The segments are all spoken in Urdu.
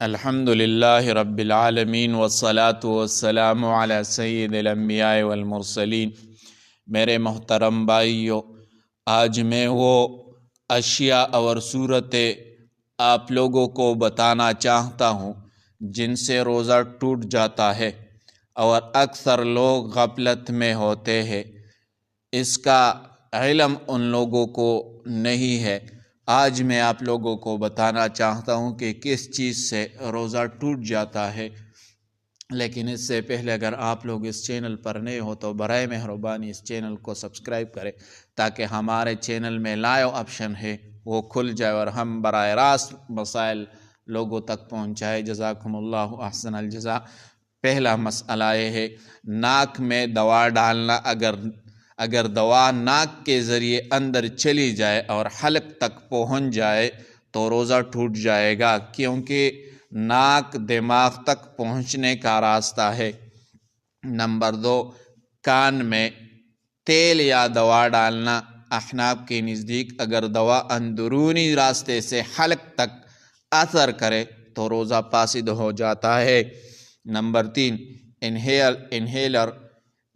الحمد للہ رب العالمین والصلاة والسلام علی سید الانبیاء والمرسلین۔ میرے محترم بھائیو، آج میں وہ اشیاء اور صورتیں آپ لوگوں کو بتانا چاہتا ہوں جن سے روزہ ٹوٹ جاتا ہے اور اکثر لوگ غفلت میں ہوتے ہیں۔ اس کا علم ان لوگوں کو نہیں ہے۔ آج میں آپ لوگوں کو بتانا چاہتا ہوں کہ کس چیز سے روزہ ٹوٹ جاتا ہے۔ لیکن اس سے پہلے اگر آپ لوگ اس چینل پر نئے ہو تو برائے مہربانی اس چینل کو سبسکرائب کریں تاکہ ہمارے چینل میں لائیو آپشن ہے وہ کھل جائے اور ہم براہ راست مسائل لوگوں تک پہنچائے۔ جزاکم اللہ احسن الجزا۔ پہلا مسئلہ یہ ہے ناک میں دوا ڈالنا۔ اگر دوا ناک کے ذریعے اندر چلی جائے اور حلق تک پہنچ جائے تو روزہ ٹوٹ جائے گا، کیونکہ ناک دماغ تک پہنچنے کا راستہ ہے۔ نمبر 2، کان میں تیل یا دوا ڈالنا۔ احناف کے نزدیک اگر دوا اندرونی راستے سے حلق تک اثر کرے تو روزہ فاسد ہو جاتا ہے۔ Number 3، inhaler.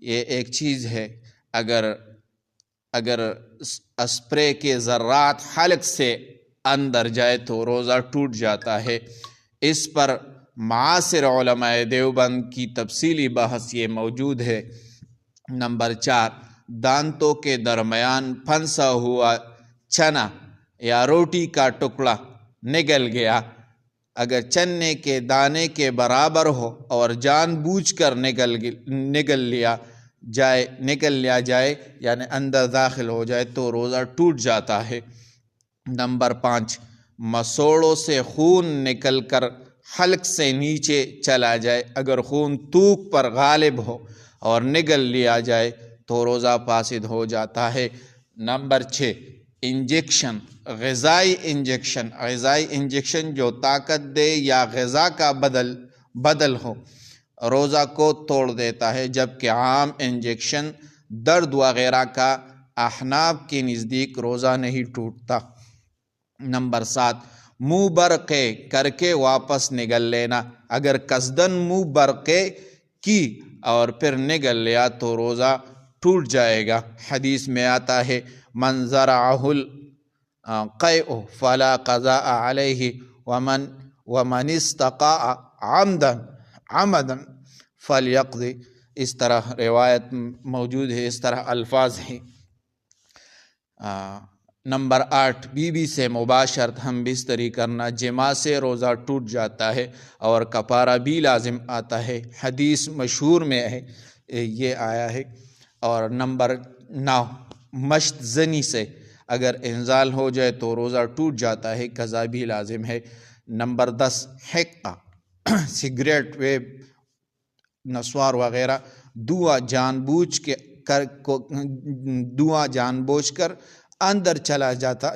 یہ ایک چیز ہے، اگر اسپرے کے ذرات حلق سے اندر جائے تو روزہ ٹوٹ جاتا ہے۔ اس پر معاصر علماء دیوبند کی تفصیلی بحث یہ موجود ہے۔ نمبر 4، دانتوں کے درمیان پھنسا ہوا چنا یا روٹی کا ٹکڑا نگل گیا۔ اگر چنے کے دانے کے برابر ہو اور جان بوجھ کر نگل لیا جائے یعنی اندر داخل ہو جائے تو روزہ ٹوٹ جاتا ہے۔ نمبر 5، مسوڑوں سے خون نکل کر حلق سے نیچے چلا جائے۔ اگر خون توک پر غالب ہو اور نگل لیا جائے تو روزہ فاسد ہو جاتا ہے۔ نمبر 6، انجیکشن، غذائی انجیکشن جو طاقت دے یا غذا کا بدل ہو روزہ کو توڑ دیتا ہے، جبکہ عام انجیکشن درد وغیرہ کا احناف کے نزدیک روزہ نہیں ٹوٹتا۔ نمبر 7، منہ برقے کر کے واپس نگل لینا۔ اگر قصدن منہ برقے کی اور پھر نگل لیا تو روزہ ٹوٹ جائے گا۔ حدیث میں آتا ہے من زرعہ القیء فلا قضاء علیہ ومن استقاء عمدا فلیقضی۔ اس طرح روایت موجود ہے، اس طرح الفاظ ہیں۔ نمبر 8، بیوی سے مباشرت ہم بستری کرنا۔ جماع سے روزہ ٹوٹ جاتا ہے اور کفارہ بھی لازم آتا ہے، حدیث مشہور میں ہے یہ آیا ہے۔ اور نمبر 9، مشت زنی سے اگر انزال ہو جائے تو روزہ ٹوٹ جاتا ہے، قضا بھی لازم ہے۔ نمبر 10، حقہ، سگریٹ، ویب، نسوار وغیرہ دھواں جان بوجھ کر اندر چلا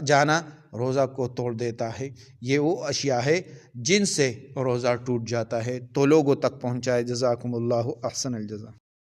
جانا روزہ کو توڑ دیتا ہے۔ یہ وہ اشیاء ہے جن سے روزہ ٹوٹ جاتا ہے، تو لوگوں تک پہنچائے۔ جزاکم اللہ احسن الجزا۔